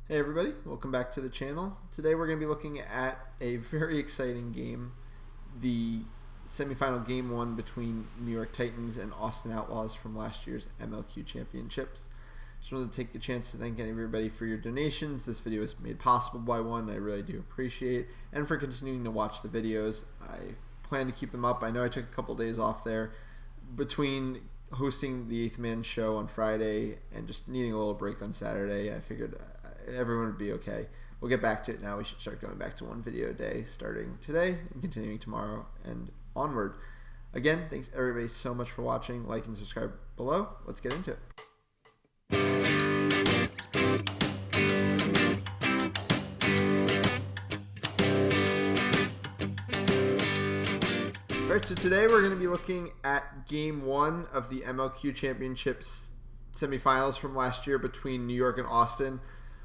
Hey everybody, welcome back to the channel. Today we're going to be looking at a very exciting game, the semifinal game one between New York Titans and Austin Outlaws from last year's MLQ Championships. Just wanted to take a chance to thank everybody for your donations. This video is made possible by one, I really do appreciate, and for continuing to watch the videos. I plan to keep them up. I know I took a couple days off there between hosting the 8th Man show on Friday and just needing a little break on Saturday. I figured everyone would be okay. We'll get back to it now. We should start going back to one video a day starting today and continuing tomorrow and onward. Again, thanks everybody so much for watching. Like and subscribe below. Let's get into it. Alright, so today we're going to be looking at game one of the MLQ Championships semifinals from last year between New York and Austin.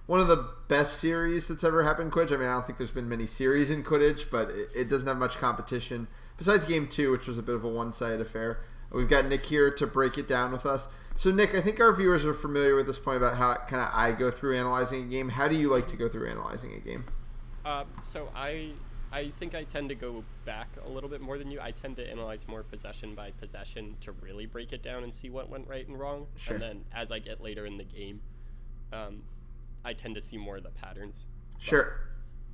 One of the best series that's ever happened in Quidditch. I mean, I don't think there's been many series in Quidditch, but it doesn't have much competition. Besides game two, which was a bit of a one-sided affair. We've got Nick here to break it down with us. So Nick, I think our viewers are familiar with this point about how kind of I go through analyzing a game. How do you like to go through analyzing a game? So I think I tend to go back a little bit more than you. I tend to analyze more possession by possession to really break it down and see what went right and wrong. Sure. And then as I get later in the game, I tend to see more of the patterns. Sure.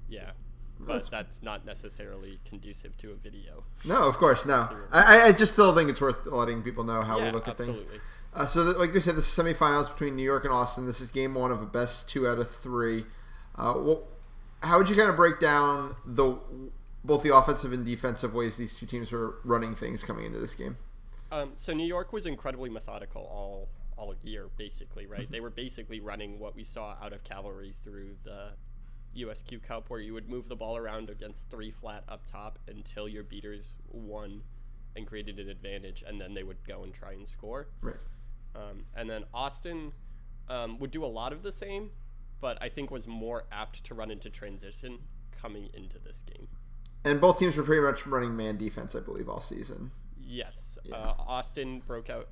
Yeah. But that's not necessarily conducive to a video. No, of course, no. I just still think it's worth letting people know how we look at things. Absolutely. Like we said, this is semifinals between New York and Austin. This is game one of a best 2 out of 3. How would you kind of break down both the offensive and defensive ways these two teams were running things coming into this game? So New York was incredibly methodical all year, basically, right? They were basically running what we saw out of Cavalry through the USQ Cup, where you would move the ball around against 3 flat up top until your beaters won and created an advantage, and then they would go and try and score. Right. And then Austin would do a lot of the same, but I think was more apt to run into transition coming into this game. And both teams were pretty much running man defense, I believe, all season. Yes. Yeah. Austin broke out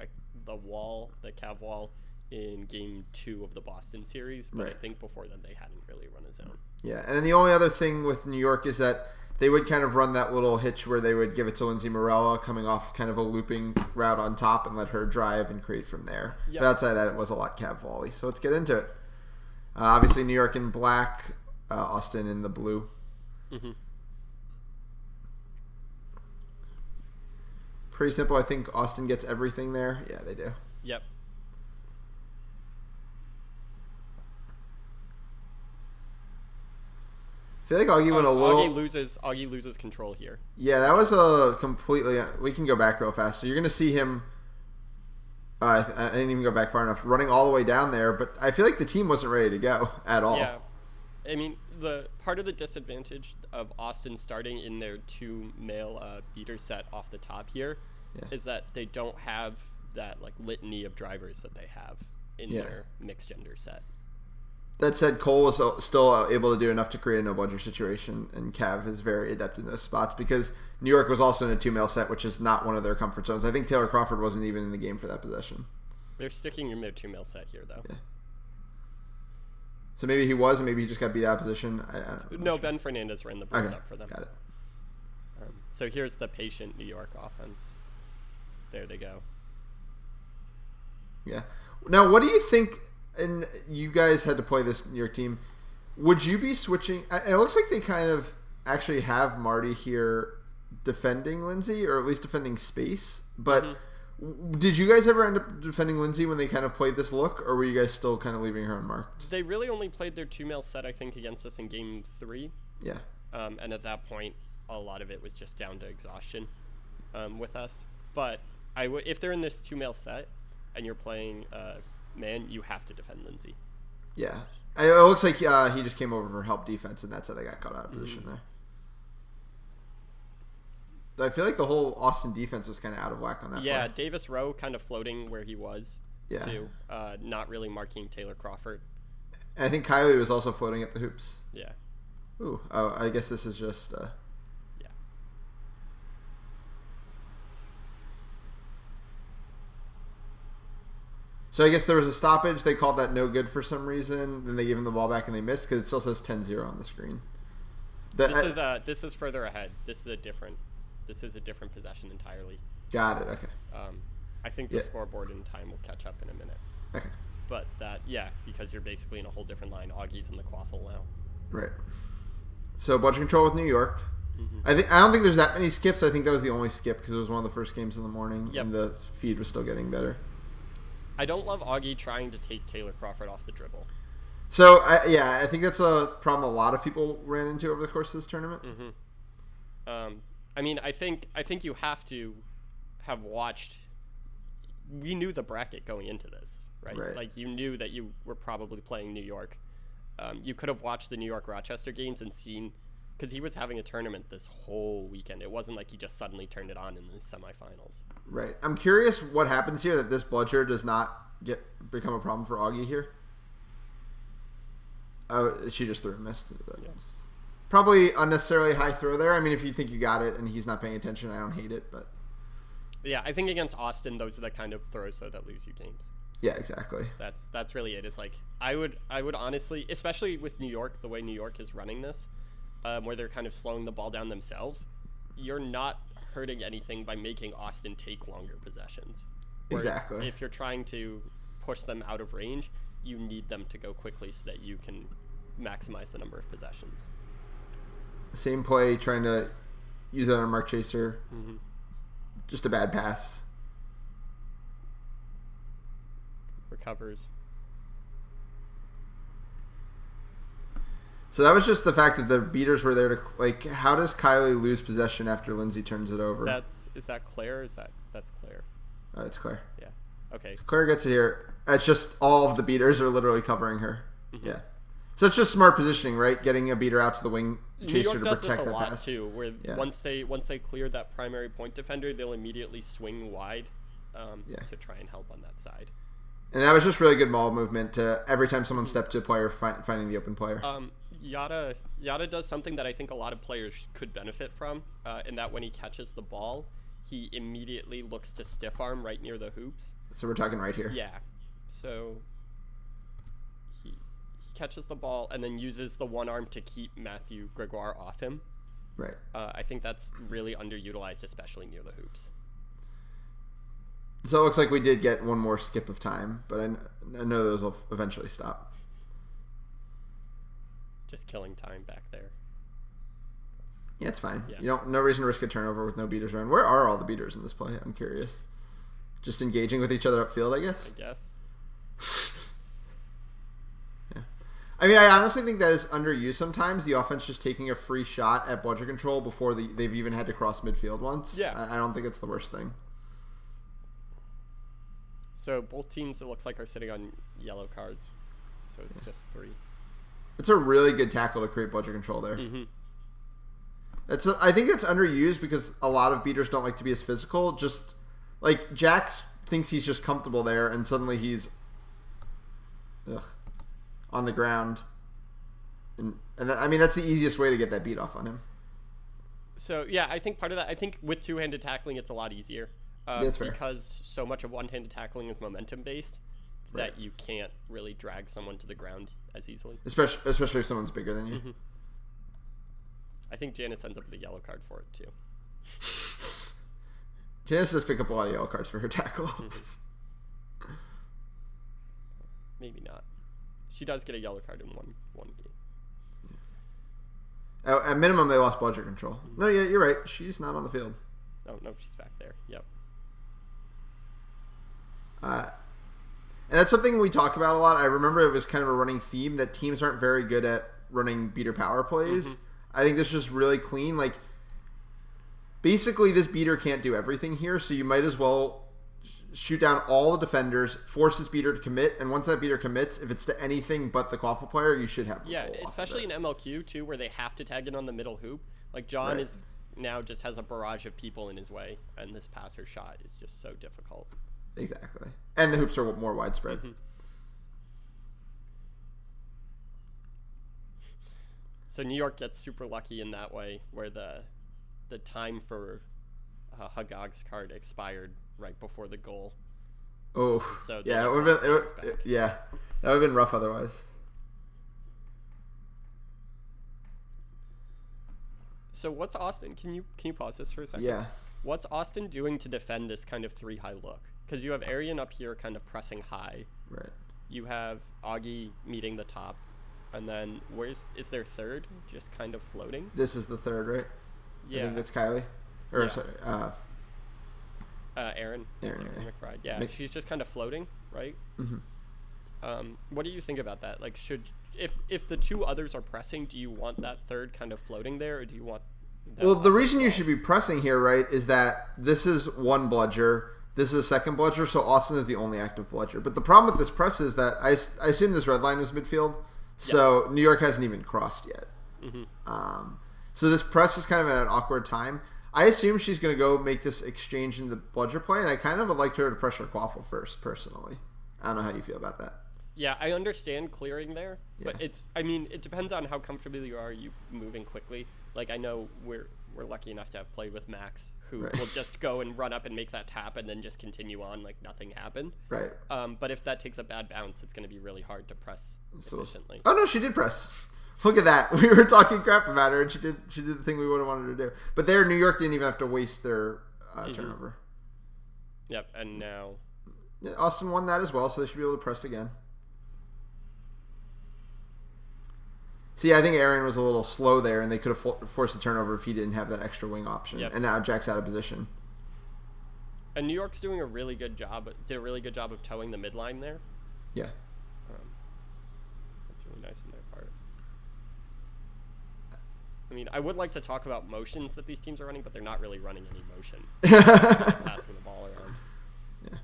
the Cav wall in game 2 of the Boston series, but right. I think before then they hadn't really run a zone. Yeah, and then the only other thing with New York is that they would kind of run that little hitch where they would give it to Lindsay Morella coming off kind of a looping route on top and let her drive and create from there. Yep. But outside that, it was a lot Cav volley. So let's get into it. Obviously, New York in black, Austin in the blue. Mm-hmm. Pretty simple. I think Austin gets everything there. Yeah, they do. Yep. I feel like Augie went a little... Augie loses control here. Yeah, that was a completely... We can go back real fast. So you're going to see him... I didn't even go back far enough. Running all the way down there, but I feel like the team wasn't ready to go at all. Yeah. I mean, the part of the disadvantage of Austin starting in their 2 male beater set off the top here is that they don't have that like litany of drivers that they have in their mixed gender set. That said, Cole was still able to do enough to create a no-budger situation, and Cav is very adept in those spots because New York was also in a 2-male set, which is not one of their comfort zones. I think Taylor Crawford wasn't even in the game for that possession. They're sticking in their 2-male set here, though. Yeah. So maybe he was, and maybe he just got beat out of position. No, Ben Fernandez ran the boards up for them. Got it. So here's the patient New York offense. There they go. Yeah. Now, what do you think... And you guys had to play this New York team. Would you be switching? It looks like they kind of actually have Marty here defending Lindsay, or at least defending space. But did you guys ever end up defending Lindsay when they kind of played this look, or were you guys still kind of leaving her unmarked? They really only played their 2-male set, I think, against us in game 3. Yeah. And at that point, a lot of it was just down to exhaustion with us. But if they're in this 2-male set and you're playing... man, you have to defend Lindsay. Yeah. It looks like he just came over for help defense, and that's how they got caught out of position there. I feel like the whole Austin defense was kind of out of whack on that play. Davis Rowe kind of floating where he was, too. Not really marking Taylor Crawford. And I think Kylie was also floating at the hoops. Yeah. Ooh. Oh, I guess this is just... So I guess there was a stoppage. They called that no good for some reason. Then they gave him the ball back and they missed because it still says 10-0 on the screen. This is further ahead. This is a different possession entirely. Got it. Okay. I think the scoreboard in time will catch up in a minute. Okay. But because you're basically in a whole different line. Augie's in the quaffle now. Right. So budget control with New York. Mm-hmm. I don't think there's that many skips. I think that was the only skip because it was one of the first games in the morning, yep. and the feed was still getting better. I don't love Augie trying to take Taylor Crawford off the dribble. So I think that's a problem a lot of people ran into over the course of this tournament. Mm-hmm. I think you have to have watched. We knew the bracket going into this, right? Like you knew that you were probably playing New York. You could have watched the New York Rochester games and seen, because he was having a tournament this whole weekend. It wasn't like he just suddenly turned it on in the semifinals. Right. I'm curious what happens here that this bloodsher does not become a problem for Augie here. Oh, she just threw a missed. Probably unnecessarily high throw there. I mean, if you think you got it and he's not paying attention, I don't hate it, but yeah, I think against Austin, those are the kind of throws that lose you games. Yeah, exactly. That's really it. It's like I would honestly, especially with New York, the way New York is running this, where they're kind of slowing the ball down themselves, you're not hurting anything by making Austin take longer possessions. Whereas exactly. If you're trying to push them out of range, you need them to go quickly so that you can maximize the number of possessions. Same play, trying to use that on Mark Chaser. Mm-hmm. Just a bad pass. Recovers. So that was just the fact that the beaters were there to, like, how does Kylie lose possession after Lindsay turns it over? Is that Claire? That's Claire? It's Claire. Yeah. Okay. So Claire gets it here. It's just all of the beaters are literally covering her. Mm-hmm. Yeah. So it's just smart positioning, right? Getting a beater out to the wing chaser to protect that pass. New York does this a lot too, where once they clear that primary point defender, they'll immediately swing wide to try and help on that side. And that was just really good ball movement to every time someone stepped to a player, finding the open player. Yada does something that I think a lot of players could benefit from, in that when he catches the ball, he immediately looks to stiff arm right near the hoops. So we're talking right here. Yeah. So he catches the ball and then uses the one arm to keep Matthew Gregoire off him. Right. I think that's really underutilized, especially near the hoops. So it looks like we did get one more skip of time, but I know those will eventually stop. Just killing time back there. Yeah, it's fine. Yeah. No reason to risk a turnover with no beaters around. Where are all the beaters in this play? I'm curious. Just engaging with each other upfield, I guess. Yeah. I mean, I honestly think that is underused sometimes. The offense just taking a free shot at budget control before they've even had to cross midfield once. Yeah. I don't think it's the worst thing. So both teams, it looks like, are sitting on yellow cards. So it's just 3. It's a really good tackle to create budget control there. Mm-hmm. I think it's underused because a lot of beaters don't like to be as physical. Just like Jax thinks he's just comfortable there, and suddenly he's on the ground. And I mean, that's the easiest way to get that beat off on him. So yeah, I think part of that. I think with two-handed tackling, it's a lot easier. That's fair. Because so much of one-handed tackling is momentum-based, right, that you can't really drag someone to the ground as easily. Especially if someone's bigger than you. Mm-hmm. I think Janice ends up with a yellow card for it, too. Janice does pick up a lot of yellow cards for her tackles. Mm-hmm. Maybe not. She does get a yellow card in one game. Yeah. At minimum, they lost budget control. Mm-hmm. No, yeah, you're right. She's not on the field. Oh, no, she's back there. Yep. And that's something we talk about a lot. I remember it was kind of a running theme that teams aren't very good at running beater power plays. Mm-hmm. I think this is just really clean. Like, basically, this beater can't do everything here, so you might as well shoot down all the defenders, force this beater to commit, and once that beater commits, if it's to anything but the quaffle player, you should have a yeah, goal especially in MLQ, too, where they have to tag in on the middle hoop. Like, John is now just has a barrage of people in his way, and this passer shot is just so difficult. Exactly. And the hoops are more widespread. Mm-hmm. So New York gets super lucky in that way, where the time for Hagag's card expired right before the goal. Oh, So yeah, it would have been. Yeah, that would have been rough otherwise. So what's Austin? Can you pause this for a second? Yeah. What's Austin doing to defend this kind of 3 high look? Because you have Arian up here kind of pressing high. Right. You have Augie meeting the top. And then is there third just kind of floating? This is the third, right? Yeah. I think that's Kylie. Or, Yeah. sorry, Aaron. Aaron, Aaron McBride. Yeah, she's just kind of floating, right? Mm-hmm. What do you think about that? Like, if the 2 others are pressing, do you want that third kind of floating there, or do you want... Well, the reason you should be pressing here, right, is that this is 1 bludger, this is a 2nd bludger, so Austin is the only active bludger. But the problem with this press is that I assume this red line was midfield, so yes. New York hasn't even crossed yet. Mm-hmm. So this press is kind of at an awkward time. I assume she's going to go make this exchange in the bludger play, and I kind of would like her to pressure Quaffle first, personally. I don't know how you feel about that. Yeah, I understand clearing there, but it depends on how comfortable you are moving quickly. Like, I know we're lucky enough to have played with Max, who will just go and run up and make that tap and then just continue on like nothing happened. Right. But if that takes a bad bounce, it's going to be really hard to press efficiently. Oh, no, she did press. Look at that. We were talking crap about her, and she did the thing we would have wanted her to do. But there, New York didn't even have to waste their turnover. Yep, and now... Austin won that as well, so they should be able to press again. See, I think Aaron was a little slow there, and they could have forced the turnover if he didn't have that extra wing option. Yep. And now Jack's out of position. And New York's doing a really good job. Did a really good job of towing the midline there. Yeah. That's really nice on their part. I mean, I would like to talk about motions that these teams are running, but they're not really running any motion. Passing the ball around. Yeah.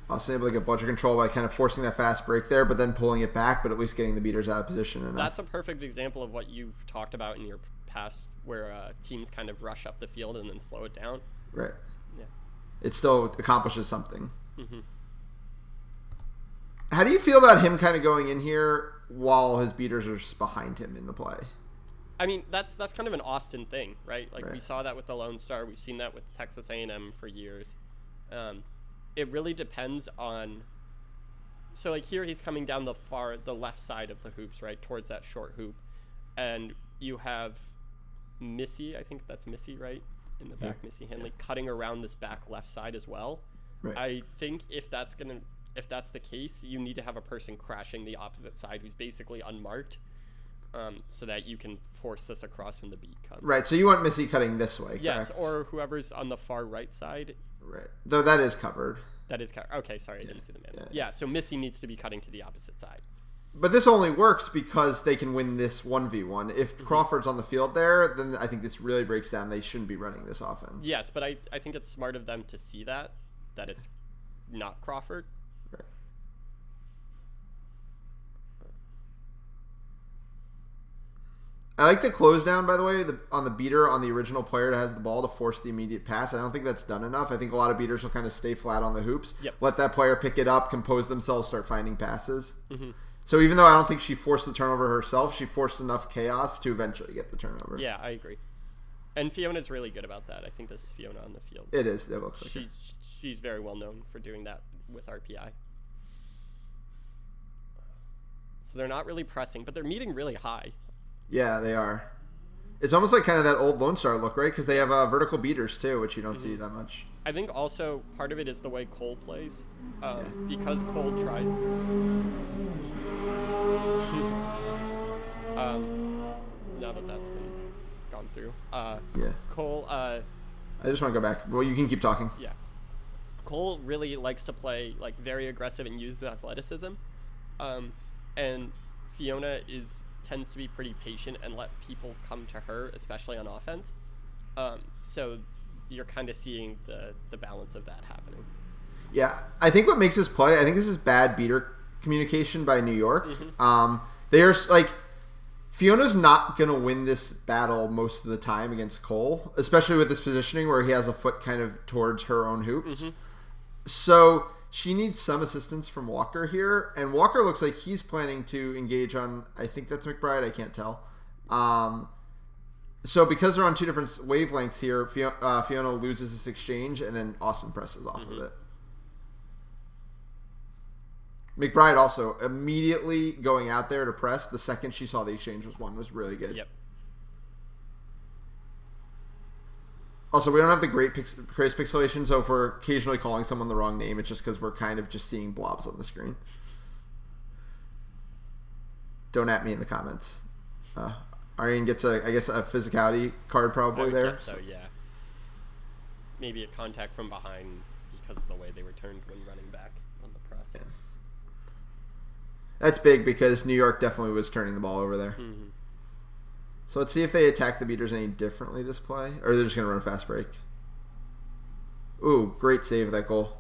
Austin able to get bludger control by kind of forcing that fast break there, but then pulling it back, but at least getting the beaters out of position enough. That's a perfect example of what you've talked about in your past, where teams kind of rush up the field and then slow it down. Right. Yeah. It still accomplishes something. Mm-hmm. How do you feel about him kind of going in here while his beaters are just behind him in the play? I mean, that's kind of an Austin thing, right? Like, we saw that with the Lone Star. We've seen that with Texas A&M for years. It really depends on... So, like, here he's coming down the left side of the hoops, right, towards that short hoop. And you have Missy, I think that's Missy, right? In the back, Missy Henley, cutting around this back left side as well. Right. I think if that's the case, you need to have a person crashing the opposite side who's basically unmarked, so that you can force this across when the beat comes. Right, so you want Missy cutting this way, correct? Yes, or whoever's on the far right side. Right, though that is covered. That is covered. Okay, sorry, I didn't see the man. Yeah, so Missy needs to be cutting to the opposite side. But this only works because they can win this 1v1. If Crawford's on the field there, then I think this really breaks down. They shouldn't be running this offense. Yes, but I think it's smart of them to see that it's not Crawford. Right. I like the close down, by the way, on the beater on the original player that has the ball to force the immediate pass. I don't think that's done enough. I think a lot of beaters will kind of stay flat on the hoops, let that player pick it up, compose themselves, start finding passes. Mm-hmm. So even though I don't think she forced the turnover herself, she forced enough chaos to eventually get the turnover. Yeah, I agree. And Fiona's really good about that. I think this is Fiona on the field. It is. It looks like she's very well known for doing that with RPI. So they're not really pressing, but they're meeting really high. Yeah, they are. It's almost like kind of that old Lone Star look, right? Because they have vertical beaters too, which you don't see that much. I think also part of it is the way Cole plays. Because Cole tries... now that that's been gone through. Cole... I just want to go back. Well, you can keep talking. Yeah. Cole really likes to play like very aggressive and use athleticism. And Fiona tends to be pretty patient and let people come to her, especially on offense. So you're kind of seeing the balance of that happening. Yeah, I think what makes this play, I think this is bad beater communication by New York. Mm-hmm. There's like, Fiona's not going to win this battle most of the time against Cole, especially with this positioning where he has a foot kind of towards her own hoops. Mm-hmm. So she needs some assistance from Walker here, and Walker looks like he's planning to engage on, I think that's McBride, I can't tell. So because they're on two different wavelengths here, Fiona loses this exchange, and then Austin presses off of it. McBride also immediately going out there to press the second she saw the exchange was won was really good. Yep. Also, we don't have the crazy pixelation, so if we're occasionally calling someone the wrong name, it's just because we're kind of just seeing blobs on the screen. Don't at me in the comments. Arian gets a physicality card probably there. Guess so, yeah. Maybe a contact from behind because of the way they were turned when running back on the press. Yeah. That's big because New York definitely was turning the ball over there. Mm-hmm. So let's see if they attack the beaters any differently this play. Or they're just going to run a fast break. Ooh, great save that goal.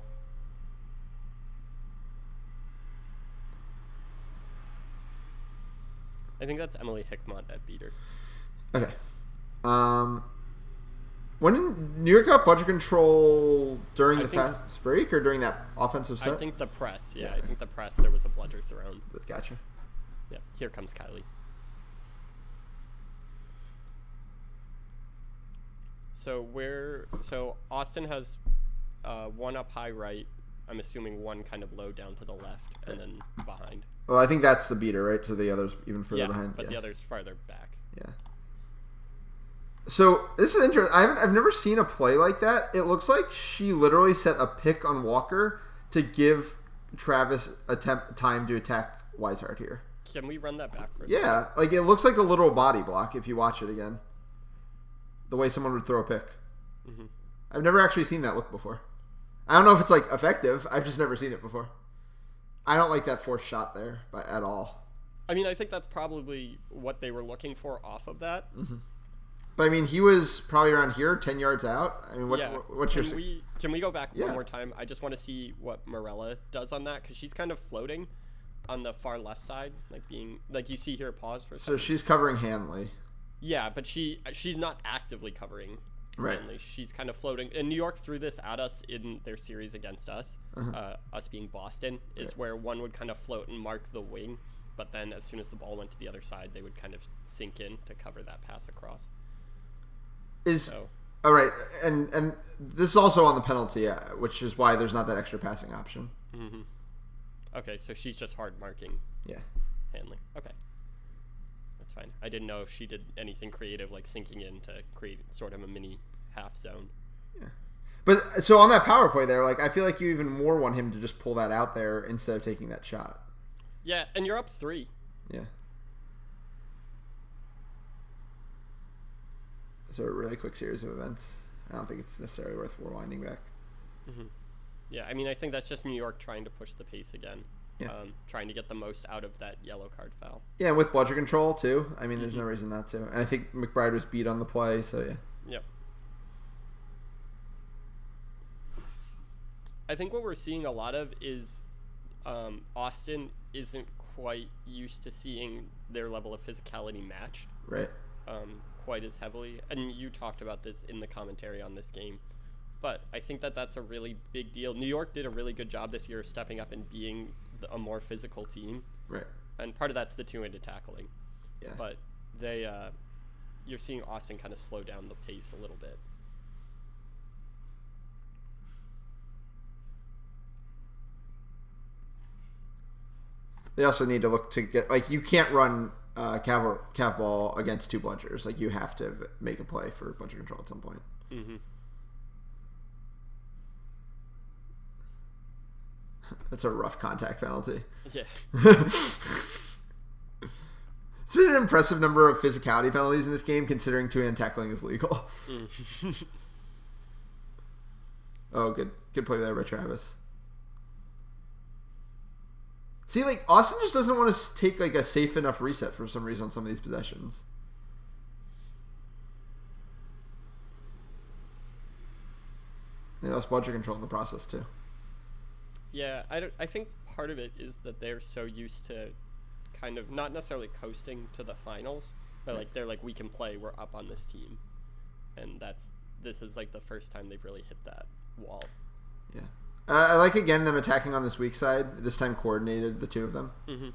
I think that's Emily Hickmott at beater. Okay. When did New York got budget control during the fast break or during that offensive set? I think the press. Yeah, I think the press. There was a bludger thrown. Gotcha. Yeah, here comes Kylie. So Austin has one up high right. I'm assuming one kind of low down to the left and then behind. Well, I think that's the beater, right? So the other's even further behind. But the other's farther back. Yeah. So this is interesting. I've never seen a play like that. It looks like she literally set a pick on Walker to give Travis time to attack Weishart here. Can we run that back for a second? Yeah, like it looks like a literal body block if you watch it again. The way someone would throw a pick. Mm-hmm. I've never actually seen that look before. I don't know if it's like effective. I've just never seen it before. I don't like that forced shot there at all. I mean, I think that's probably what they were looking for off of that. Mm-hmm. But I mean, he was probably around here, 10 yards out. I mean, what's your? Can we go back one more time? I just want to see what Morella does on that because she's kind of floating on the far left side, like you see here. Pause for a second. So she's covering Hanley. Yeah, but she's not actively covering. Right. Hanley. She's kind of floating. And New York threw this at us in their series against us. Us being Boston is where one would kind of float and mark the wing, but then as soon as the ball went to the other side, they would kind of sink in to cover that pass across. All right, and this is also on the penalty, which is why there's not that extra passing option. Mm-hmm. Okay, so she's just hard marking. Yeah. Hanley. Okay. That's fine. I didn't know if she did anything creative like sinking in to create sort of a mini half zone. Yeah. But so on that power play there, like I feel like you even more want him to just pull that out there instead of taking that shot. Yeah, and you're up 3. Yeah. So a really quick series of events. I don't think it's necessarily worth rewinding back. Mm-hmm. Yeah, I mean, I think that's just New York trying to push the pace again. Yeah. Trying to get the most out of that yellow card foul. Yeah, with bludger control, too. I mean, there's no reason not to. And I think McBride was beat on the play, so yeah. Yep. I think what we're seeing a lot of is Austin isn't quite used to seeing their level of physicality matched. Right. Quite as heavily. And you talked about this in the commentary on this game. But I think that's a really big deal. New York did a really good job this year of stepping up and being a more physical team. Right. And part of that's the two-handed tackling. Yeah. But you're seeing Austin kind of slow down the pace a little bit. They also need to look to get, like, you can't run cav ball against 2 bludgers. Like, you have to make a play for bludger control at some point. Mm-hmm. That's a rough contact penalty. Yeah. It's been an impressive number of physicality penalties in this game, considering two-hand tackling is legal. Oh, good play there by Travis. See, like, Austin just doesn't want to take, like, a safe enough reset for some reason on some of these possessions. They lost bludger control in the process, too. Yeah, I think part of it is that they're so used to kind of not necessarily coasting to the finals, but like they're like, we can play, we're up on this team, and this is like the first time they've really hit that wall. Yeah, I like again them attacking on this weak side. This time coordinated, the two of them. Mm-hmm.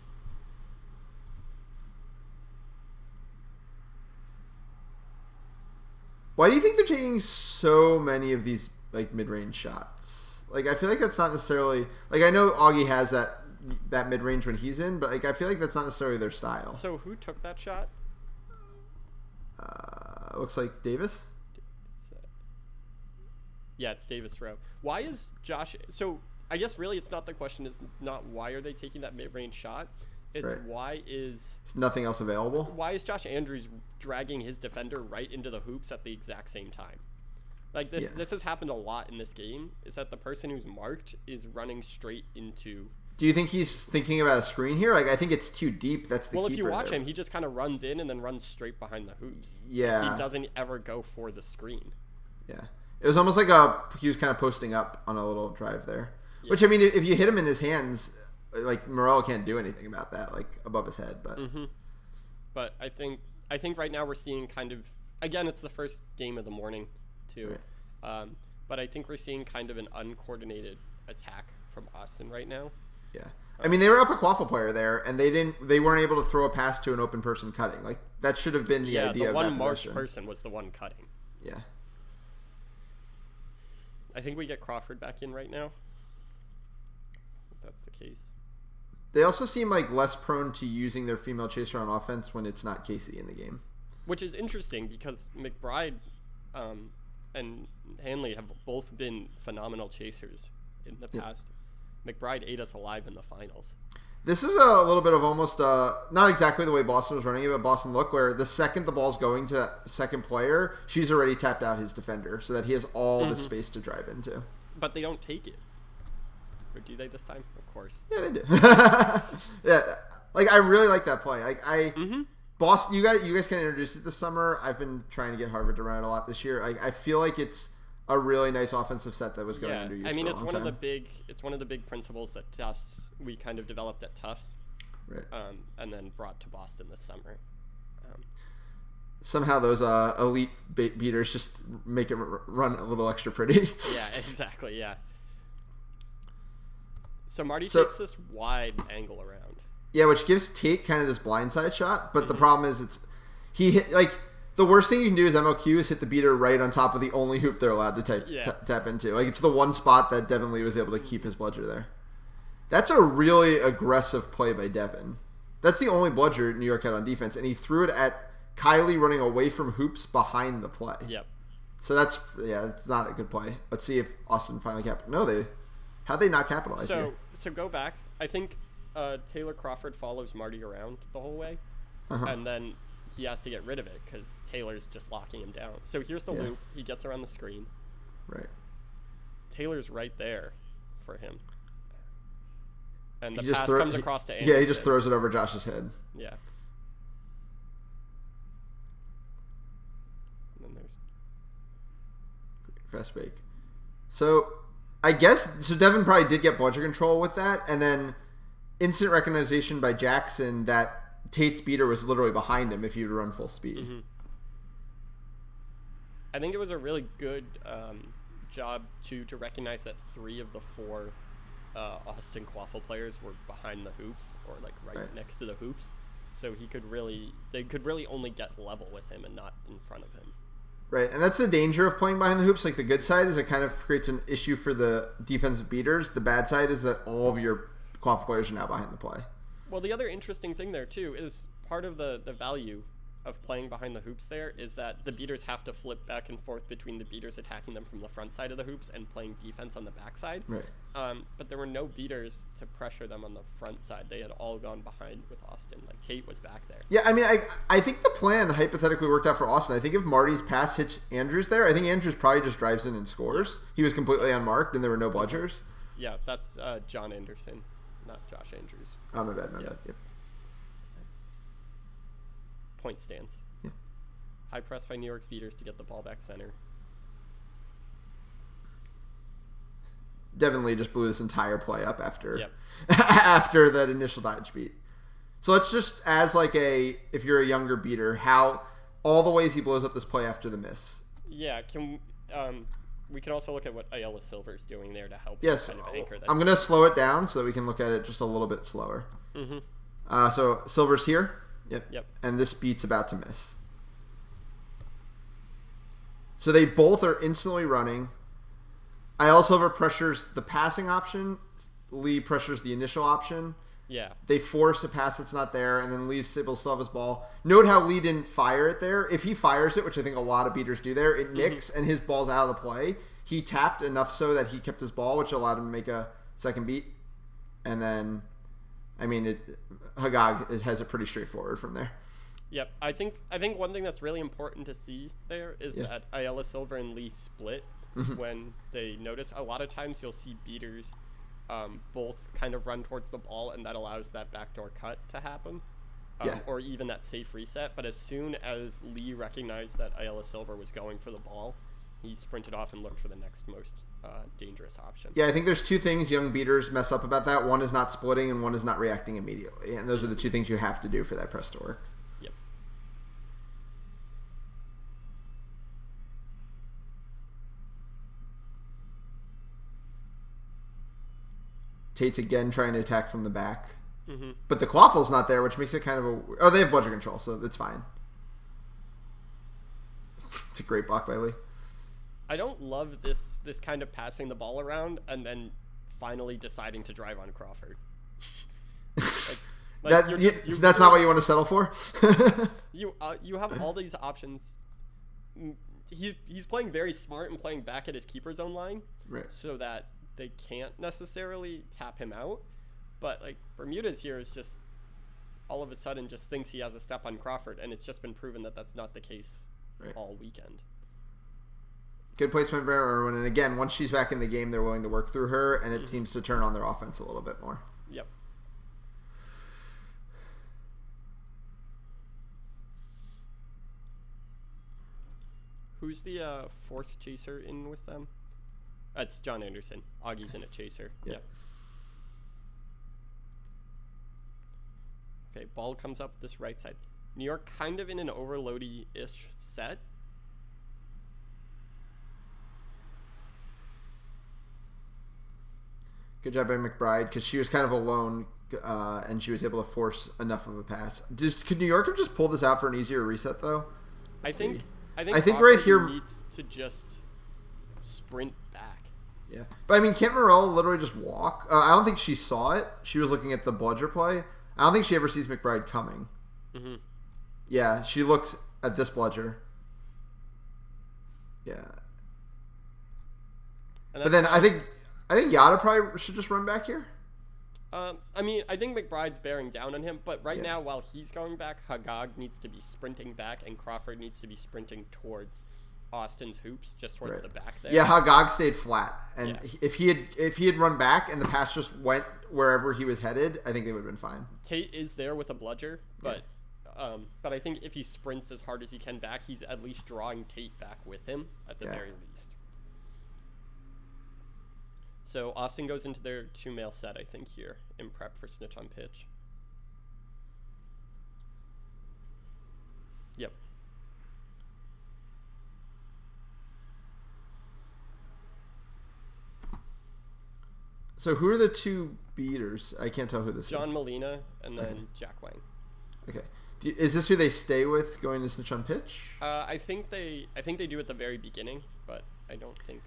Why do you think they're taking so many of these like mid-range shots? Like I feel like that's not necessarily like I know Augie has that mid-range when he's in, but like I feel like that's not necessarily their style. So who took that shot? Looks like Davis. Yeah, it's Davis Rowe. Why is Josh? So I guess really it's not the question. Is not why are they taking that mid-range shot? It's right. Why is nothing else available? Why is Josh Andrews dragging his defender right into the hoops at the exact same time? Like this, this has happened a lot in this game. Is that the person who's marked is running straight into? Do you think he's thinking about a screen here? Like I think it's too deep. That's the well. keeper If you watch there. him, he just kind of runs in and then runs straight behind the hoops. Yeah, like, he doesn't ever go for the screen. Yeah, it was almost like he was kind of posting up on a little drive there. Yeah. Which I mean, if you hit him in his hands. Like Morello can't do anything about that, like above his head. But but I think right now we're seeing kind of again it's the first game of the morning too, right. But I think we're seeing kind of an uncoordinated attack from Austin right now. Yeah, I mean they were up a quaffle player there, and they weren't able to throw a pass to an open person cutting. Like that should have been the idea. The of one that marked possession. person was the one cutting. Yeah, I think we get Crawford back in right now. If that's the case. They also seem like less prone to using their female chaser on offense when it's not Casey in the game. Which is interesting because McBride and Hanley have both been phenomenal chasers in the past. McBride ate us alive in the finals. This is a little bit of almost not exactly the way Boston was running it, but Boston look where the second the ball's going to that second player, she's already tapped out his defender so that he has all the space to drive into. But they don't take it. Or do they this time? Of course. Yeah, they do. Yeah, like I really like that play. Like Boston, you guys can introduce it this summer. I've been trying to get Harvard to run it a lot this year. I feel like it's a really nice offensive set that was going underused. I mean, it's one of the big principles that Tufts we kind of developed at Tufts, right? And then brought to Boston this summer. Somehow those elite beaters just make it run a little extra pretty. Yeah, exactly. Yeah. So Marty takes this wide angle around. Yeah, which gives Tate kind of this blindside shot, but the problem is he hit like the worst thing you can do as MLQ is hit the beater right on top of the only hoop they're allowed to tap into. Like it's the one spot that Devin Lee was able to keep his bludger there. That's a really aggressive play by Devin. That's the only bludger New York had on defense, and he threw it at Kylie running away from hoops behind the play. Yep. So it's not a good play. Let's see if Austin finally how'd they not capitalize here? So go back. I think Taylor Crawford follows Marty around the whole way, and then he has to get rid of it because Taylor's just locking him down. So here's the loop. He gets around the screen. Right. Taylor's right there for him. And the pass comes across to Anderson. Yeah, he just throws it over Josh's head. Yeah. And then there's fast break. So I guess Devin probably did get bludger control with that, and then instant recognition by Jackson that Tate's beater was literally behind him if you'd run full speed. I think it was a really good job to recognize that 3 of the 4 Austin Quaffle players were behind the hoops or like right next to the hoops, so they could really only get level with him and not in front of him. Right, and that's the danger of playing behind the hoops. Like the good side is it kind of creates an issue for the defensive beaters. The bad side is that all of your Quaffle players are now behind the play. Well, the other interesting thing there too is part of the value of playing behind the hoops there is that the beaters have to flip back and forth between the beaters attacking them from the front side of the hoops and playing defense on the back side. Right. But there were no beaters to pressure them on the front side. They had all gone behind with Austin. Like Tate was back there. Yeah, I mean, I think the plan hypothetically worked out for Austin. I think if Marty's pass hits Andrews there, I think Andrews probably just drives in and scores. He was completely unmarked and there were no bludgers. Yeah, that's John Anderson, not Josh Andrews. Oh, my bad. Yep. Point stands. Yeah. High press by New York's beaters to get the ball back center. Devin Lee just blew this entire play up after after that initial dodge beat. So let's just, as like if you're a younger beater, how all the ways he blows up this play after the miss. Yeah, we can also look at what Ayala Silver's doing there to help yes, kind of anchor that. I'm going to slow it down so that we can look at it just a little bit slower. So Silver's here. Yep. And this beat's about to miss. So they both are instantly running. Ayala Silver pressures the passing option. Lee pressures the initial option. Yeah. They force a pass that's not there, and then Lee's able to still have his ball. Note how Lee didn't fire it there. If he fires it, which I think a lot of beaters do there, it nicks and his ball's out of the play. He tapped enough so that he kept his ball, which allowed him to make a second beat. And then, I mean, Hagag has it pretty straightforward from there. Yep. I think one thing that's really important to see there is that Ayala Silver and Lee split when they notice. A lot of times you'll see beaters both kind of run towards the ball, and that allows that backdoor cut to happen, or even that safe reset. But as soon as Lee recognized that Ayala Silver was going for the ball, he sprinted off and looked for the next most dangerous option. Yeah, I think there's two things young beaters mess up about that. One is not splitting, and one is not reacting immediately. And those are the two things you have to do for that press to work. Yep. Tate's again trying to attack from the back. But the Quaffle's not there, which makes it kind of a... Oh, they have bludger control, so that's fine. It's a great block by Lee. I don't love this kind of passing the ball around and then finally deciding to drive on Crawford. That's not what you want to settle for? You have all these options. He's playing very smart and playing back at his keeper zone line, right? So that they can't necessarily tap him out. But like Bermudez here is just all of a sudden just thinks he has a step on Crawford, and it's just been proven that that's not the case all weekend. Good placement by Irwin, and again, once she's back in the game, they're willing to work through her, and it seems to turn on their offense a little bit more. Yep. Who's the fourth chaser in with them? It's John Anderson. Augie's in a chaser. Yep. Okay, ball comes up this right side. New York kind of in an overloady-ish set. Good job by McBride, because she was kind of alone, and she was able to force enough of a pass. Could New York have just pulled this out for an easier reset, though? I think right here needs to just sprint back. Yeah, but I mean, can't Morel literally just walk? I don't think she saw it. She was looking at the bludger play. I don't think she ever sees McBride coming. Yeah, she looks at this bludger. Yeah, but then I think Yada probably should just run back here. I mean, I think McBride's bearing down on him, but right now, while he's going back, Hagag needs to be sprinting back, and Crawford needs to be sprinting towards Austin's hoops, just towards the back there. Yeah, Hagag stayed flat, and if he had run back and the pass just went wherever he was headed, I think they would have been fine. Tate is there with a bludger, but I think if he sprints as hard as he can back, he's at least drawing Tate back with him at the very least. So Austin goes into their 2-male set, I think, here in prep for snitch on pitch. Yep. So who are the two beaters? I can't tell who this is. John Molina and then Jack Wang. Okay. Is this who they stay with going to snitch on pitch? I think they do at the very beginning, but I don't think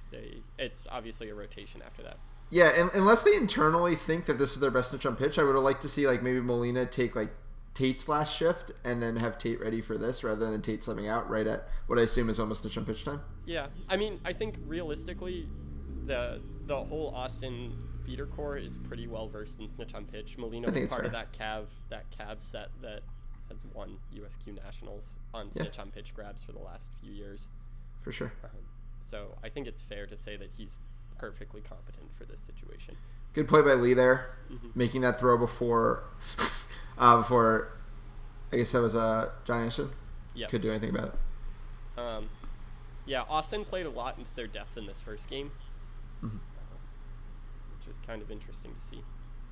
it's obviously a rotation after that. Yeah, and unless they internally think that this is their best snitch on pitch, I would have liked to see like maybe Molina take like Tate's last shift and then have Tate ready for this rather than Tate subbing out right at what I assume is almost snitch on pitch time. Yeah, I mean, I think realistically, the whole Austin beater core is pretty well versed in snitch on pitch. Molina was part of that Cav set that has won USQ Nationals on snitch on pitch grabs for the last few years. For sure. So I think it's fair to say that he's perfectly competent for this situation. Good play by Lee there, making that throw before I guess that was John Anderson. Yeah, could do anything about it. Yeah, Austin played a lot into their depth in this first game, which is kind of interesting to see.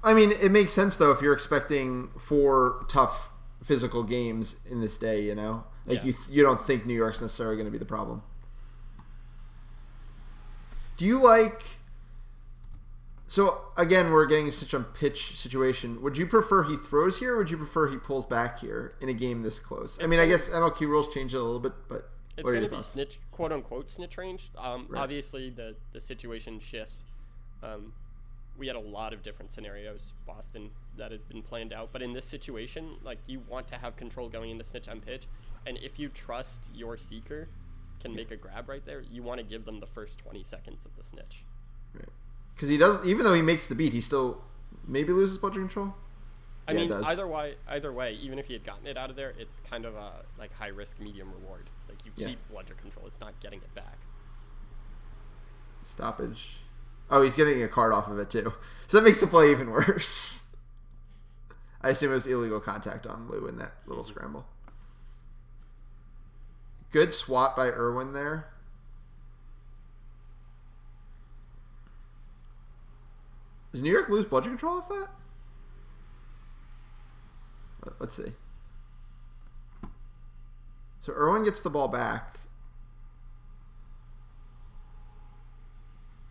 I mean, it makes sense though if you're expecting 4 tough physical games in this day. You know, like you don't think New York's necessarily going to be the problem. Do you like... So, again, we're getting such a pitch situation. Would you prefer he throws here, or would you prefer he pulls back here in a game this close? I mean, I guess MLQ rules change it a little bit, but... It's going to be snitch, quote unquote snitch range. Obviously the situation shifts. We had a lot of different scenarios, Boston, that had been planned out. But in this situation, like, you want to have control going into snitch on pitch. And if you trust your seeker can make a grab right there, you want to give them the first 20 seconds of the snitch. Right. Because he does, even though he makes the beat, he still maybe loses bludger control. I mean, either way, even if he had gotten it out of there, it's kind of a like high risk, medium reward. Like, you keep bludger control, it's not getting it back. Stoppage. Oh, he's getting a card off of it too, so that makes the play even worse. I assume it was illegal contact on Lou in that little scramble. Good swat by Irwin there. Does New York lose bludger control off that? Let's see. So Irwin gets the ball back.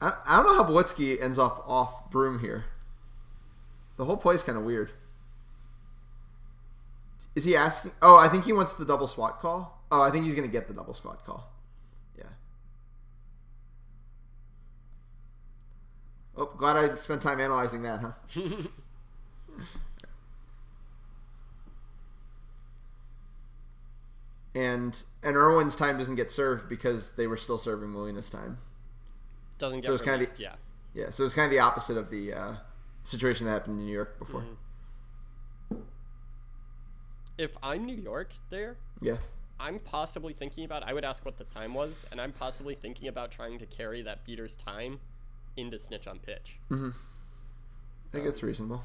I don't know how Blitzky ends up off Broom here. The whole play is kind of weird. Is he asking? Oh, I think he wants the double swat call. Oh, I think he's going to get the double swat call. Yeah. Oh, glad I spent time analyzing that, huh? And Irwin's time doesn't get served because they were still serving Molina's time. Doesn't get so it's released, kind of yeah. So it's kind of the opposite of the situation that happened in New York before. Mm-hmm. If I'm New York there, I'm possibly thinking about, I would ask what the time was, and I'm possibly thinking about trying to carry that beater's time into snitch on pitch. Mm-hmm. I think it's reasonable.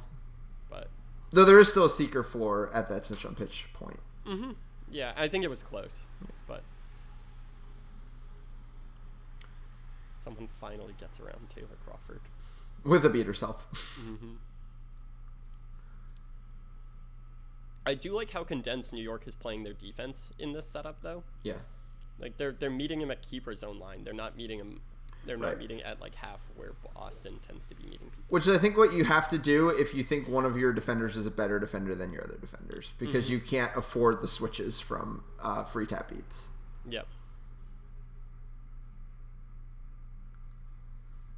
But though there is still a seeker floor at that snitch on pitch point. Mm-hmm. Yeah, I think it was close, but someone finally gets around Taylor Crawford. With a beater's help. Mm-hmm. I do like how condensed New York is playing their defense in this setup, though. Yeah. Like, they're meeting him at keeper zone line. They're not meeting him. They're not meeting at like half where Boston tends to be meeting people. Which I think what you have to do if you think one of your defenders is a better defender than your other defenders, because you can't afford the switches from free tap beats. Yep.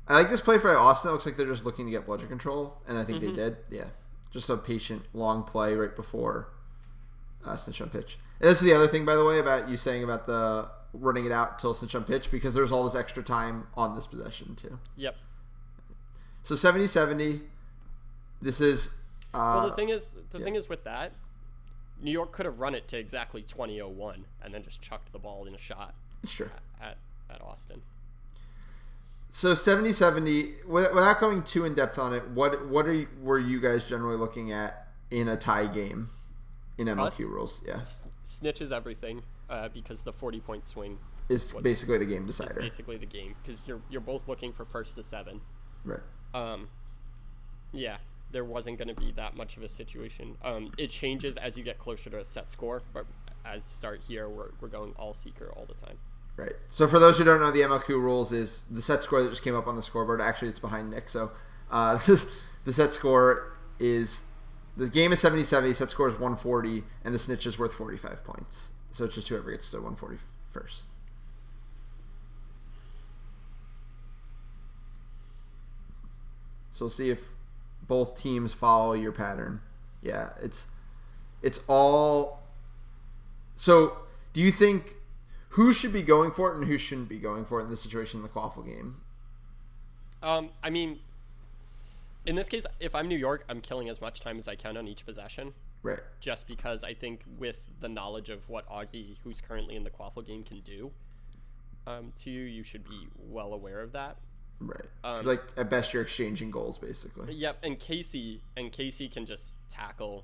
I like this play for Austin. It looks like they're just looking to get bludger control, and I think they did. Yeah. Just a patient, long play right before snitch on pitch. And this is the other thing, by the way, about you saying about the running it out till snitch on pitch, because there's all this extra time on this possession, too. Yep. So 70-70. This is... well, the thing is with that, New York could have run it to exactly 20:01 and then just chucked the ball in a shot at Austin. So 70-70, without going too in depth on it, were you guys generally looking at in a tie game in MLQ rules? Yeah, snitch is everything because the 40-point swing is basically the game decider. Basically the game, because you're both looking for first to 7. Right. Yeah, there wasn't going to be that much of a situation. It changes as you get closer to a set score, but as start here, we're going all seeker all the time. Right. So for those who don't know, the MLQ rules is the set score that just came up on the scoreboard. Actually, it's behind Nick. So the set score is, the game is 70-70, set score is 140, and the snitch is worth 45 points. So it's just whoever gets to 140 first. So we'll see if both teams follow your pattern. Yeah, it's all... So do you think... Who should be going for it and who shouldn't be going for it in this situation in the Quaffle game? I mean, in this case, if I'm New York, I'm killing as much time as I can on each possession. Right. Just because I think with the knowledge of what Augie, who's currently in the Quaffle game, can do to you, you should be well aware of that. Right. Like, at best, you're exchanging goals, basically. Yep, and Casey can just tackle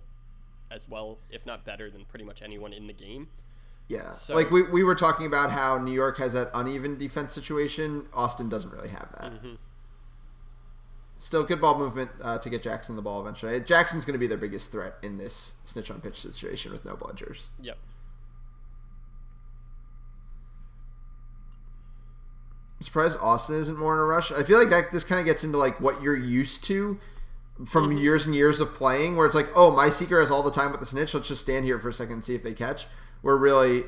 as well, if not better, than pretty much anyone in the game. Yeah, so, like we were talking about how New York has that uneven defense situation. Austin doesn't really have that. Mm-hmm. Still, good ball movement to get Jackson the ball eventually. Jackson's going to be their biggest threat in this snitch on pitch situation with no bludgers. Yep. I'm surprised Austin isn't more in a rush. I feel like this kind of gets into like what you're used to from years and years of playing, where it's like, oh, my seeker has all the time with the snitch. Let's just stand here for a second and see if they catch. Where really,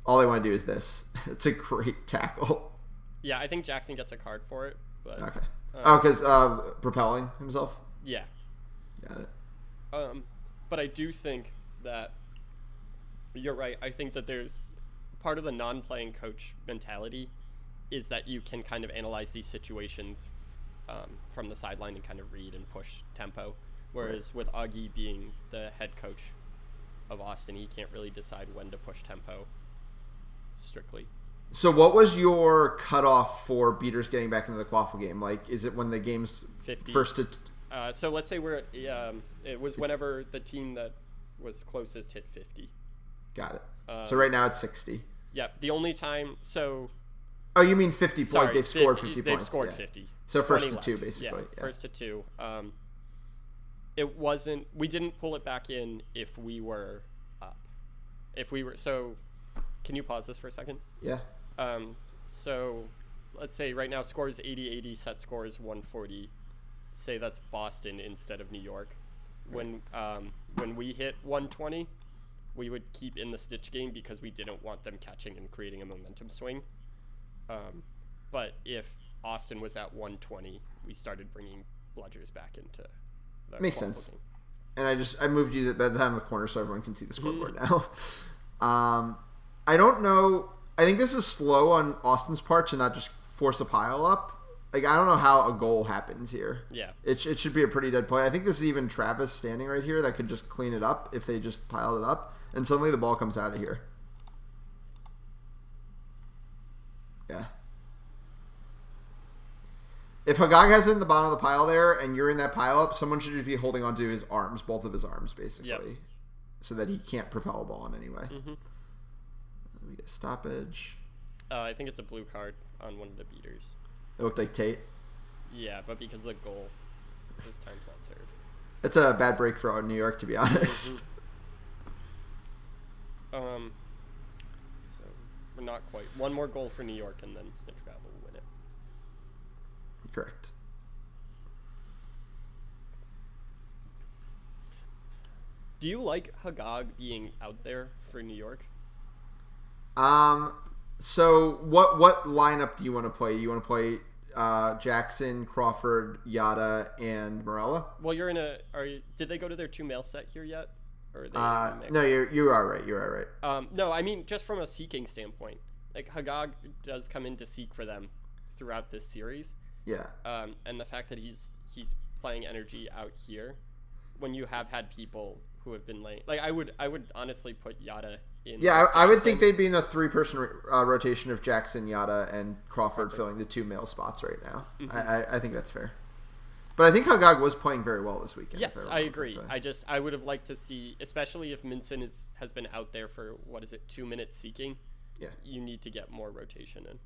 all they want to do is this. It's a great tackle. Yeah, I think Jackson gets a card for it. But, Okay. Because propelling himself? Yeah. Got it. But I do think that you're right. I think that there's part of the non-playing coach mentality is that you can kind of analyze these situations from the sideline and kind of read and push tempo. Whereas with Augie being the head coach of Austin, he can't really decide when to push tempo strictly. So what was your cutoff for beaters getting back into the Quaffle game? Like, is it when the game's 50. first to... So let's say we're at, it was whenever the team that was closest hit 50. Got it. So right now it's 60. Yeah, the only time, so... Oh, you mean 50 Sorry, points. They've scored 50 points. They've scored 50. So first to left. 2, basically. Yeah, first to 2. It wasn't... We didn't pull it back in if we were up. If we were... So, can you pause this for a second? Yeah. So, let's say right now score is 80-80, set score is 140. Say that's Boston instead of New York. When we hit 120, we would keep in the Stitch game because we didn't want them catching and creating a momentum swing. But if Austin was at 120, we started bringing bludgers back into the Makes sense. Game. And I moved you down in the corner so everyone can see the scoreboard now. I don't know. I think this is slow on Austin's part to not just force a pile up. Like, I don't know how a goal happens here. Yeah. It should be a pretty dead play. I think this is even Travis standing right here that could just clean it up if they just piled it up. And suddenly the ball comes out of here. Yeah. If Hagag has it in the bottom of the pile there and you're in that pile up, someone should just be holding onto his arms, both of his arms, basically. Yep. So that he can't propel a ball in any way. Mm-hmm. We get stoppage. I think it's a blue card on one of the beaters. It looked like Tate. Yeah, but because of the goal, his time's not served. It's a bad break for New York, to be honest. Mm-hmm. So we're not quite. One more goal for New York, and then Snitch Grab will win it. Correct. Do you like Hagag being out there for New York? So what lineup do you want to play? You want to play Jackson, Crawford, Yada, and Morella? Well, did they go to their 2 mail set here yet? Or are they no, you are right. You are right. No, I mean just from a seeking standpoint. Like Hagag does come in to seek for them throughout this series. Yeah. And the fact that he's playing energy out here, when you have had people who have been laying, like I would honestly put Yada in. Yeah, I would think they'd be in a 3-person rotation of Jackson, Yada, and Crawford filling the 2 male spots right now. Mm-hmm. I think that's fair. But I think Hagag was playing very well this weekend. Yes, I agree. I would have liked to see, especially if Minson has been out there for 2 minutes seeking. Yeah, you need to get more rotation in.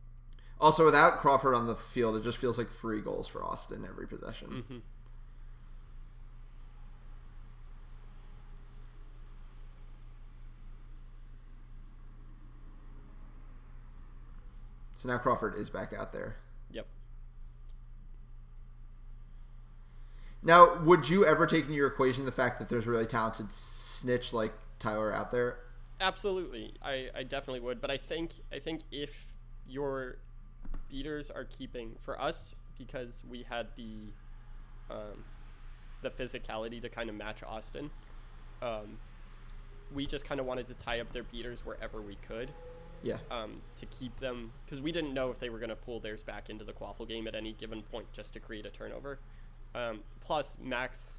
Also, without Crawford on the field, it just feels like free goals for Austin every possession. Mm-hmm. So now Crawford is back out there. Yep. Now, would you ever take into your equation the fact that there's a really talented snitch like Tyler out there? Absolutely. I definitely would. But I think if your beaters are keeping, for us, because we had the physicality to kind of match Austin, we just kind of wanted to tie up their beaters wherever we could. Yeah. To keep them, because we didn't know if they were going to pull theirs back into the Quaffle game at any given point just to create a turnover. Plus, Max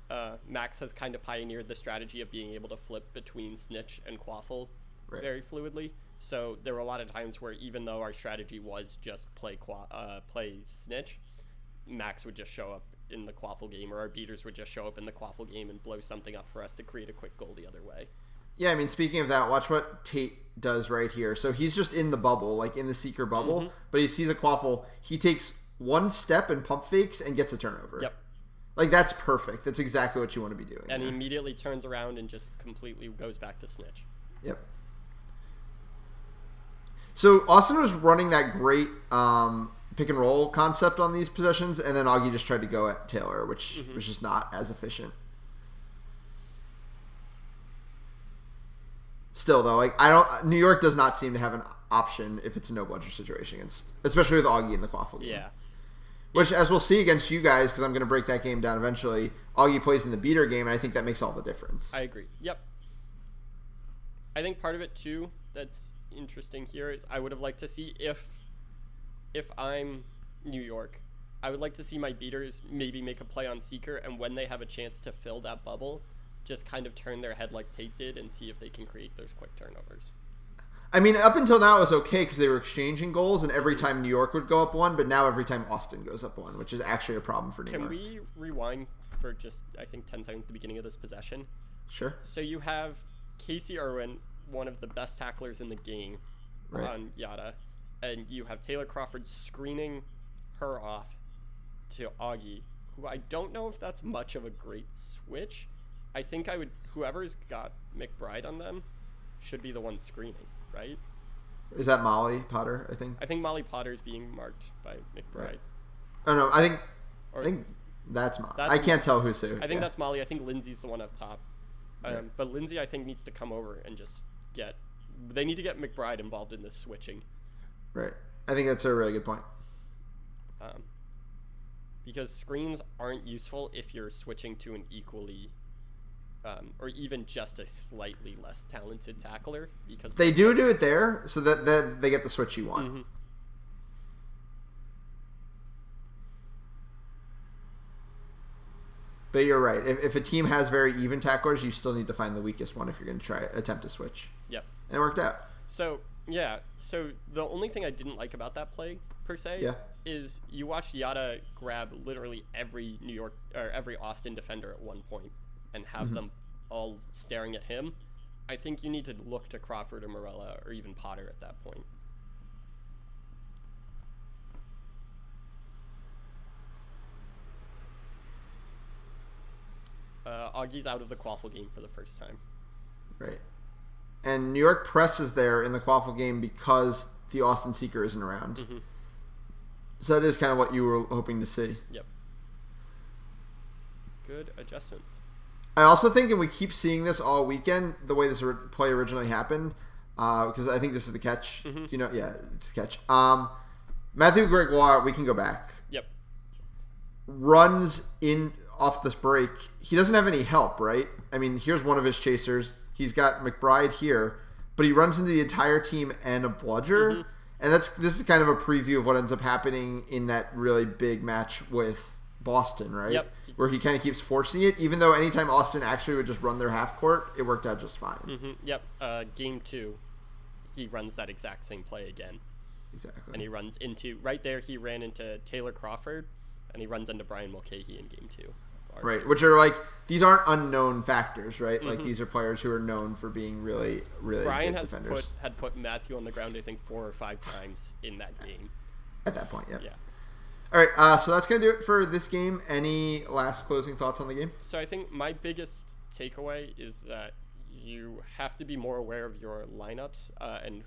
has kind of pioneered the strategy of being able to flip between Snitch and Quaffle very fluidly. So there were a lot of times where even though our strategy was just play Snitch, Max would just show up in the Quaffle game, or our beaters would just show up in the Quaffle game and blow something up for us to create a quick goal the other way. Yeah, I mean, speaking of that, watch what Tate does right here. So he's just in the bubble, like in the seeker bubble, but he sees a Quaffle. He takes one step and pump fakes and gets a turnover. Yep. Like, that's perfect. That's exactly what you want to be doing. And he immediately turns around and just completely goes back to Snitch. Yep. So Austin was running that great pick and roll concept on these possessions, and then Augie just tried to go at Taylor, which was just not as efficient. Still though, like New York does not seem to have an option if it's a no budget situation especially with Augie in the quaffle game. Yeah. Which, as we'll see against you guys, because I'm going to break that game down eventually, Augie plays in the beater game, and I think that makes all the difference. I agree. Yep. I think part of it too that's interesting here is I would have liked to see if I'm New York, I would like to see my beaters maybe make a play on Seeker, and when they have a chance to fill that bubble, just kind of turn their head like Tate did and see if they can create those quick turnovers. I mean, up until now it was okay because they were exchanging goals, and every time New York would go up one, but now every time Austin goes up one, which is actually a problem for New York. Can we rewind for just, I think, 10 seconds at the beginning of this possession? Sure. So you have Casey Irwin, one of the best tacklers in the game, on Yada, and you have Taylor Crawford screening her off to Augie, who I don't know if that's much of a great switch. I think whoever's got McBride on them should be the one screening, right? Is that Molly Potter, I think? I think Molly Potter's being marked by McBride. Right. Oh, no, I think that's Molly. I can't tell who's who. I think that's Molly. I think Lindsay's the one up top. But Lindsay, I think, needs to come over and just they need to get McBride involved in this switching. Right. I think that's a really good point. Because screens aren't useful if you're switching to an equally or even just a slightly less talented tackler, because they do it there so that they get the switch you want. Mm-hmm. But you're right. If a team has very even tacklers, you still need to find the weakest one if you're going to attempt to switch. Yep. And it worked out. So the only thing I didn't like about that play per se is you watched Yada grab literally every New York or every Austin defender at one point and have them all staring at him. I think you need to look to Crawford or Morella or even Potter at that point. Augie's out of the quaffle game for the first time. Right. And New York presses there in the quaffle game because the Austin Seeker isn't around. Mm-hmm. So that is kind of what you were hoping to see. Yep. Good adjustments. I also think, and we keep seeing this all weekend, the way this play originally happened, because I think this is the catch. Mm-hmm. Do you know? Yeah, it's the catch. Matthew Gregoire, we can go back. Yep. Runs in off this break. He doesn't have any help, right? I mean, here's one of his chasers. He's got McBride here, but he runs into the entire team and a bludger. Mm-hmm. And this is kind of a preview of what ends up happening in that really big match with Boston, right? Yep. Where he kind of keeps forcing it, even though anytime Austin actually would just run their half court, it worked out just fine. Mm-hmm. Yep. Game 2, he runs that exact same play again. Exactly. And he runs into, right there, he ran into Taylor Crawford, and he runs into Brian Mulcahy in Game 2. Right, which are like, these aren't unknown factors, right? Mm-hmm. Like, these are players who are known for being really, really Brian good defenders. Brian had put Matthew on the ground, I think, 4 or 5 times in that game. At that point, yeah. Yeah. All right, so that's going to do it for this game. Any last closing thoughts on the game? So I think my biggest takeaway is that you have to be more aware of your lineups and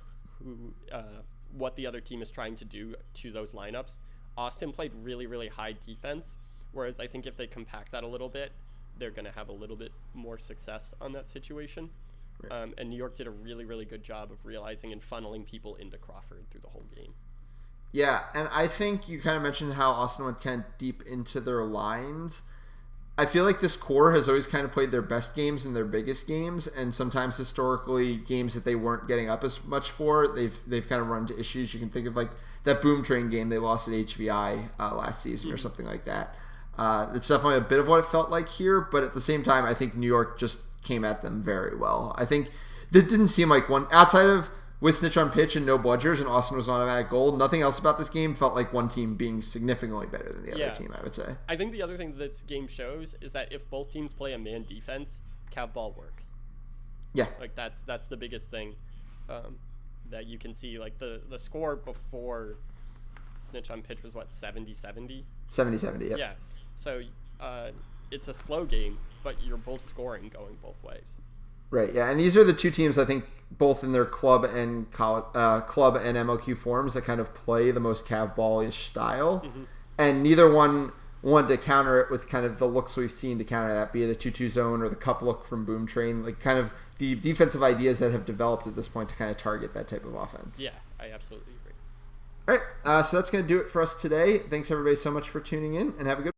what the other team is trying to do to those lineups. Austin played really, really high defense, whereas I think if they compact that a little bit, they're going to have a little bit more success on that situation. Right. And New York did a really, really good job of realizing and funneling people into Crawford through the whole game. Yeah, and I think you kind of mentioned how Austin went kind of deep into their lines. I feel like this core has always kind of played their best games and their biggest games, and sometimes historically games that they weren't getting up as much for, they've kind of run into issues. You can think of like that Boom Train game they lost at HVI last season or something like that. It's definitely a bit of what it felt like here, but at the same time, I think New York just came at them very well. I think it didn't seem like one, outside of with snitch on pitch and no bludgers and Austin was an automatic goal, nothing else about this game felt like one team being significantly better than the other team, I would say. I think the other thing that this game shows is that if both teams play a man defense, cav ball works. Yeah. Like that's the biggest thing that you can see. Like the score before snitch on pitch was what, 70-70? 70-70, yeah. Yeah. So it's a slow game, but you're both scoring going both ways. Right, yeah, and these are the two teams I think both in their club and club and MLQ forms that kind of play the most cav ball-ish style, and neither one wanted to counter it with kind of the looks we've seen to counter that, be it a 2-2 zone or the cup look from Boom Train, like kind of the defensive ideas that have developed at this point to kind of target that type of offense. Yeah, I absolutely agree. All right, so that's going to do it for us today. Thanks everybody so much for tuning in, and have a good